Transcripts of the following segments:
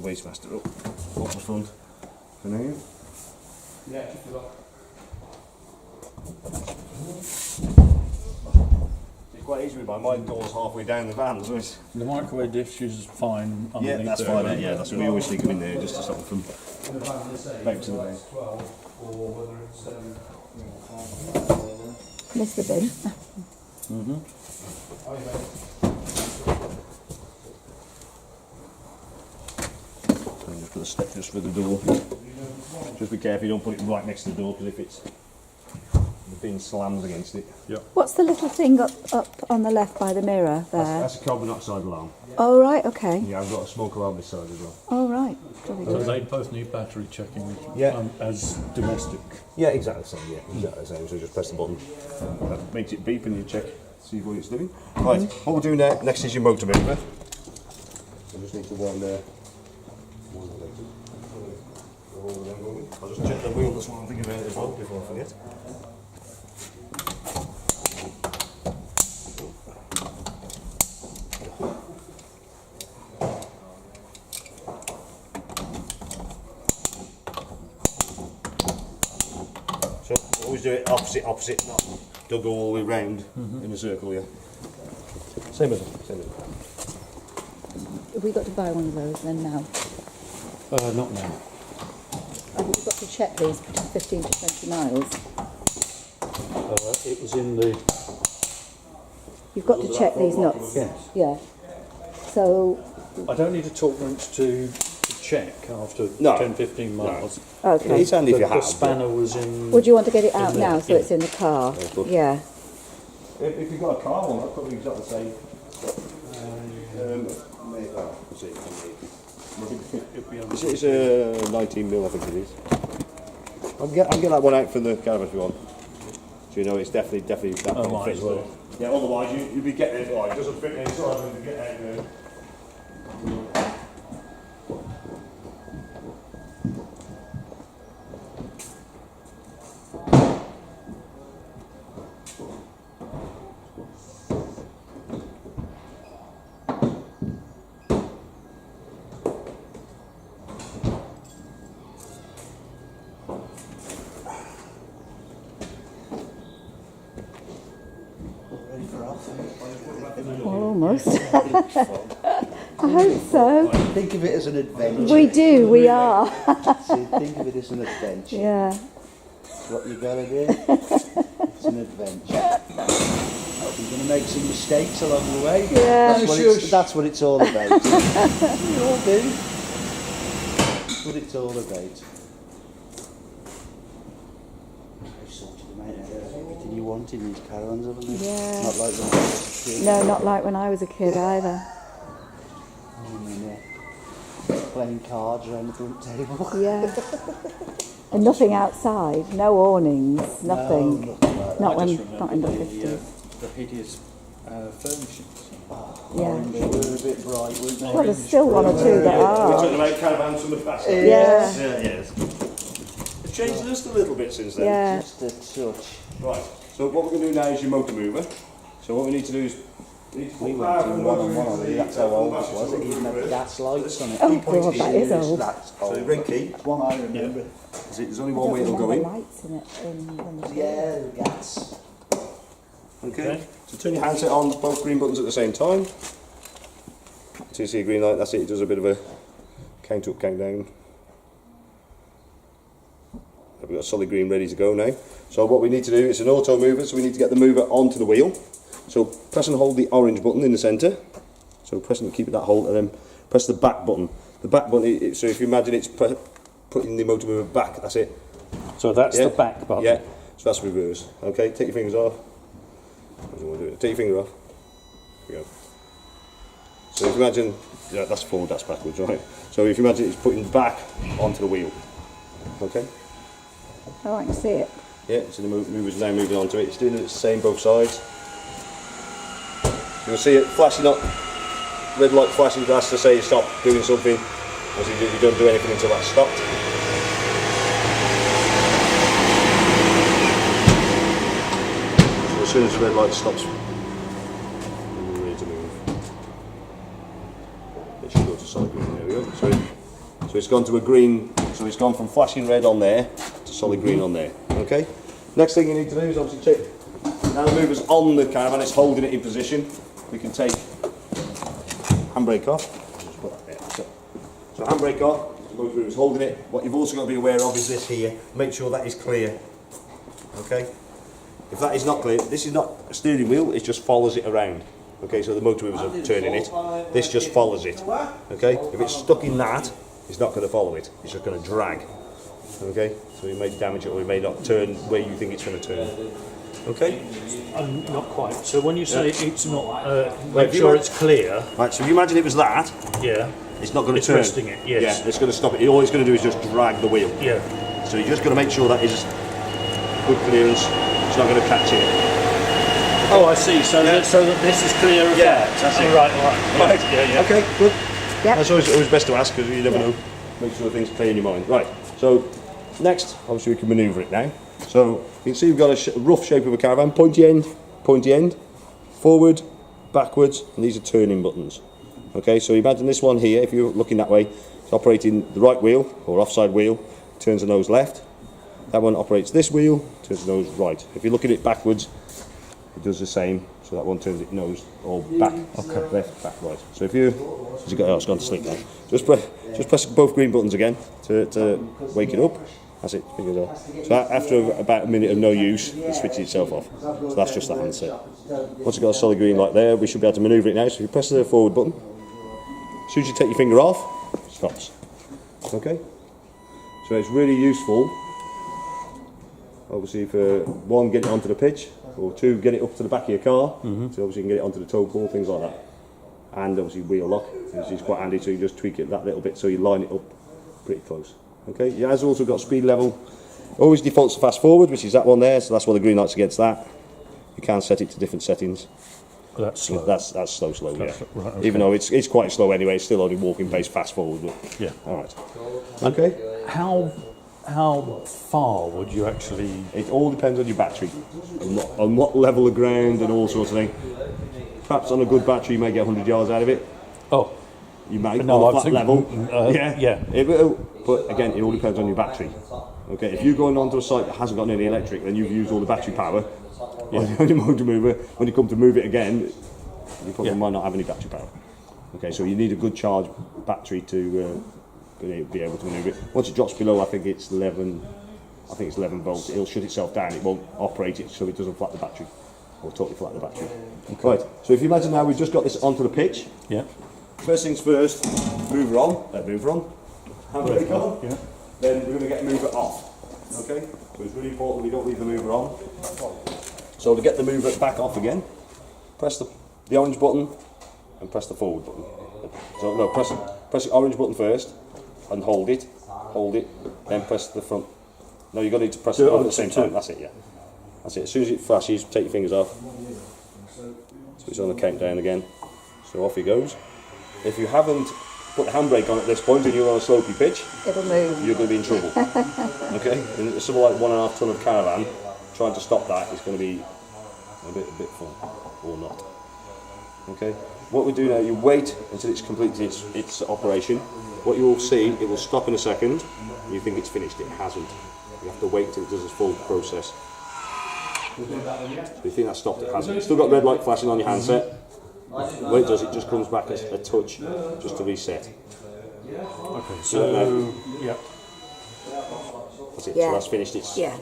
Wastemaster up the front for now. Yeah, keep it up. It's quite easy with my door's halfway down the van, so it's... The microwave dish is fine underneath Yeah, that's there. fine, yeah, that's what we always stick them in there, just to stop them from In the van, they say bouncing whether away. it's 12 or whether it's Mr. Bin. oh, yeah, And just put a step just for the door. Just be careful you don't put it right next to the door, because if it's... the bin slams against it. What's the little thing up on the left by the mirror there? That's a carbon dioxide alarm. Oh, right, okay. Yeah, I've got a smoke alarm this side as well. Oh, right. Jolly So good. they both need battery checking Yeah. as domestic. Yeah, exactly the same, yeah, exactly the same. So just press the button. That makes it beep and you check, see what it's doing. Right, what we'll do now, next is your motor mover. I just need to wind there. I'll just check the wheel, that's what I'm thinking about it as well, before I forget. So always do it opposite, not don't go all the way round in a circle, yeah. Same as it. Have we got to buy one of those then now? Not now. Have we got to check these 15 to 20 miles? It was in the... You've got to check these nuts. Yes. Yeah. So, I don't need a torque wrench to check after No. 10-15 miles. okay. It's handy if you The have. spanner was in... Would you want to get it out In there, now so yeah. it's in the car? good. Yeah. If you've got a car one, that's probably exactly the same. It's a 19mm, I think it is. I'll get that one out for the caravan if you want. So you know it's definitely that Oh, one might fits as well. well. Yeah, otherwise you'd be getting it, like, it doesn't fit in, it's all right to get out there. Almost. I hope so. Think of it as an adventure. We do, we are. See, think of it as an adventure. Yeah. It's what you gotta do. It's an adventure. You're gonna make some mistakes along the way. Yeah. That's what it's all about. We all do. That's what it's all about. I've sorted them out. Everything you want in these caravans, haven't you? Yeah. Not like when I was a kid. No, not like when I was a kid either. I mean, playing cards around the front table. Yeah. And nothing outside, no awnings, nothing. No, nothing like that. Not I just when, remember not in the 50s. The hideous furnishings. Yeah. They were a bit bright, weren't they? Well, there's still one or two that We're are. talking about caravans from the past. Yeah. Yes. It's changed just a little bit since then. Yeah. Just a touch. Right, so what we're going to do now is your motor mover. So what we need to do is... We went to one on it, that's how old it was. It even had gas lights on it. Oh God, that is old. That's So old. the ring key, That's one I remember. there's only I one don't way it'll go remember in. lights in it in the Yeah, the gas. Okay. So turn your handset on both green buttons at the same time. So you see a green light, that's it, it does a bit of a count up, count down. We've got solid green ready to go now. So what we need to do, it's an auto mover, so we need to get the mover onto the wheel. So press and hold the orange button in the centre. So press and keep it that hold, and then press the back button. The back button, so if you imagine it's putting the motor mover back, that's it. So that's Yeah. the back button. Yeah, so that's reverse. Okay, take your fingers off. What do you want to do? Take your finger off. There we go. So if you imagine, yeah, that's forward, that's backwards, right? So if you imagine it's putting back onto the wheel. Okay? Oh, I can see it. Yeah, so the mover's now moving onto it. It's doing it the same both sides. You'll see it flashing up, red light flashing glass to say stop doing something. Obviously you don't do anything until that's stopped. So as soon as the red light stops, we're ready to move. It should go to solid green, there we go. So So it's gone to a green, so it's gone from flashing red on there to solid green on there. Okay? Next thing you need to do is obviously check. Now the mover's on the caravan, it's holding it in position. We can take handbrake off. Just put that there. So handbrake off, the motor is holding it. What you've also got to be aware of is this here. Make sure that is clear. Okay? If that is not clear, this is not a steering wheel, it just follows it around. Okay, so the motor movers are turning it. This just follows it. Okay? If it's stuck in that, it's not going to follow it. It's just going to drag. Okay? So you may damage it or it may not turn where you think it's going to turn. Okay? Not quite. So when you say it's not, Wait, make sure it's clear. Right, so if you imagine it was that, Yeah. it's not going to It's turn. resting it, yes. Yeah, it's going to stop it. All it's going to do is just drag the wheel. Yeah. So you're just going to make sure that is good clearance. It's not going to catch it. Oh, I see. So that this is clear of Yeah, that. that's it. Oh, right. Yeah, yeah. Okay, good. Yep. That's always best to ask because you never know. Make sure things clear in your mind. Right. So next, obviously we can manoeuvre it now. So you can see we've got a rough shape of a caravan. Pointy end, forward, backwards, and these are turning buttons. Okay. So imagine this one here. If you're looking that way, it's operating the right wheel or offside wheel. Turns the nose left. That one operates this wheel. Turns the nose right. If you look at it backwards, it does the same. So that one turns it nose or back, left, back, right. So if you, it's gone to sleep now. Just press both green buttons again to wake it up. That's it. Fingers off. So after about a minute of no use, it switches itself off. So that's just the handset. Once you've got a solid green light there, we should be able to manoeuvre it now. So if you press the forward button, as soon as you take your finger off, it stops. Okay. So it's really useful. Obviously, for one, get it onto the pitch, or two, get it up to the back of your car, so obviously you can get it onto the tow pole, things like that. And obviously wheel lock, which is quite handy, so you just tweak it that little bit so you line it up pretty close. Okay, it has also got speed level, always defaults to fast forward, which is that one there, so that's why the green light's against that. You can set it to different settings. That's slow. That's slow, yeah. Right, okay. Even though it's quite slow anyway, it's still only walking pace fast forward. But Yeah. Alright. Okay. How far would you actually? It all depends on your battery, on what level of ground and all sorts of things. Perhaps on a good battery you may get 100 yards out of it. Oh, You might no, on I a flat think level. yeah. It will, but again, it all depends on your battery. Okay, if you're going onto a site that hasn't got any electric, then you've used all the battery power on your motor mover. When you come to move it again, you probably might not have any battery power. Okay, so you need a good charge battery to be able to manoeuvre it. Once it drops below, I think it's 11 volts. It'll shut itself down. It won't operate it, so it doesn't flat the battery, or totally flat the battery. Okay. Right. So if you imagine now we've just got this onto the pitch. Yeah. First things first, mover on. Handbrake on. Yeah. Then we're going to get mover off. Okay. So it's really important we don't leave the mover on. So to get the mover back off again, press the orange button and press the forward button. So no, press the orange button first and hold it, then press the front. No, you've got to need to press it all at the same time. That's it, yeah. That's it. As soon as it flashes, take your fingers off. So it's on the countdown again. So off he goes. If you haven't put the handbrake on at this point and you're on a slopey pitch, It'll move. you're going to be in trouble. Okay? And something like 1.5 ton of caravan, trying to stop that is going to be a bit fun, or not. Okay? What we do now, you wait until it's completed its operation. What you will see, it will stop in a second. You think it's finished, it hasn't. You have to wait until it does its full process. So you think that's stopped, it hasn't. You've still got red light flashing on your handset. When it does, it just comes back a touch, just to reset. Okay. So yeah. That's it. Yeah. So that's finished its Yeah.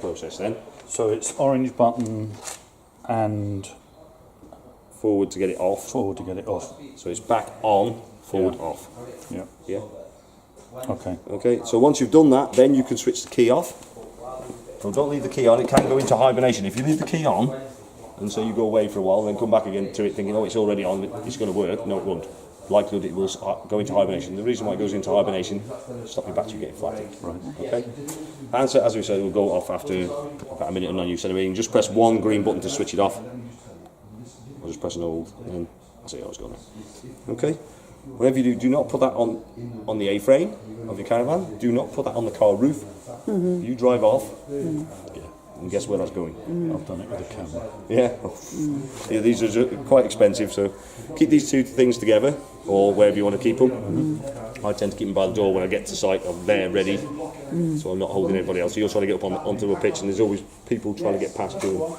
process then. So it's orange button and Forward to get it off. forward to get it off. So it's back on, forward off. Yeah. Yeah. Okay. Okay, so once you've done that, then you can switch the key off. So don't leave the key on, it can go into hibernation. If you leave the key on, and so you go away for a while, then come back again to it thinking, oh, it's already on, it's going to work. No, it won't. Likelihood it will go into hibernation. The reason why it goes into hibernation is stop your battery getting flat. Right. Okay? Handset, as we said, will go off after about a minute of non-use anyway. You can just press one green button to switch it off. I'll just press an hold, and then that's it, it's gone. Okay? Whatever you do not put that on the A-frame of your caravan. Do not put that on the car roof. You drive off. And guess where that's going? I've done it with a camera. Yeah. Yeah, these are quite expensive, so keep these two things together, or wherever you want to keep them. I tend to keep them by the door when I get to site. I'm there ready, so I'm not holding anybody else. So you're trying to get up onto a pitch, and there's always people trying to get past you.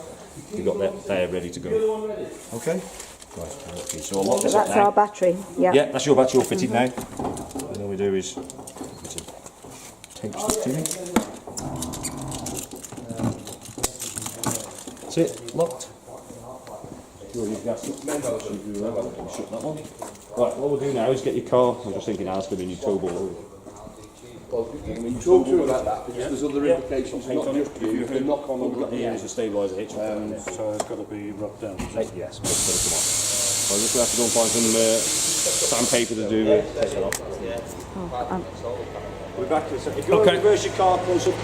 And you've got that there ready to go. Okay. Right. Okay. So I'll lock So this up that's now. our battery. Yeah. Yeah, that's your battery all fitted now. And all we do is tape stick to it. That's it, locked. Shut that one. Right, what we'll do now is get your car. I'm just thinking how it's going to be in your tow ball. Talk to you about that because there's other implications, not just you. You can knock on all Here is a stabiliser hitch. So it's got to be rubbed down. Yes, but it's got to come on. So I'm just going to have to go and find some sandpaper to do take it off. Oh, We're back to the second. If you want to reverse your car close up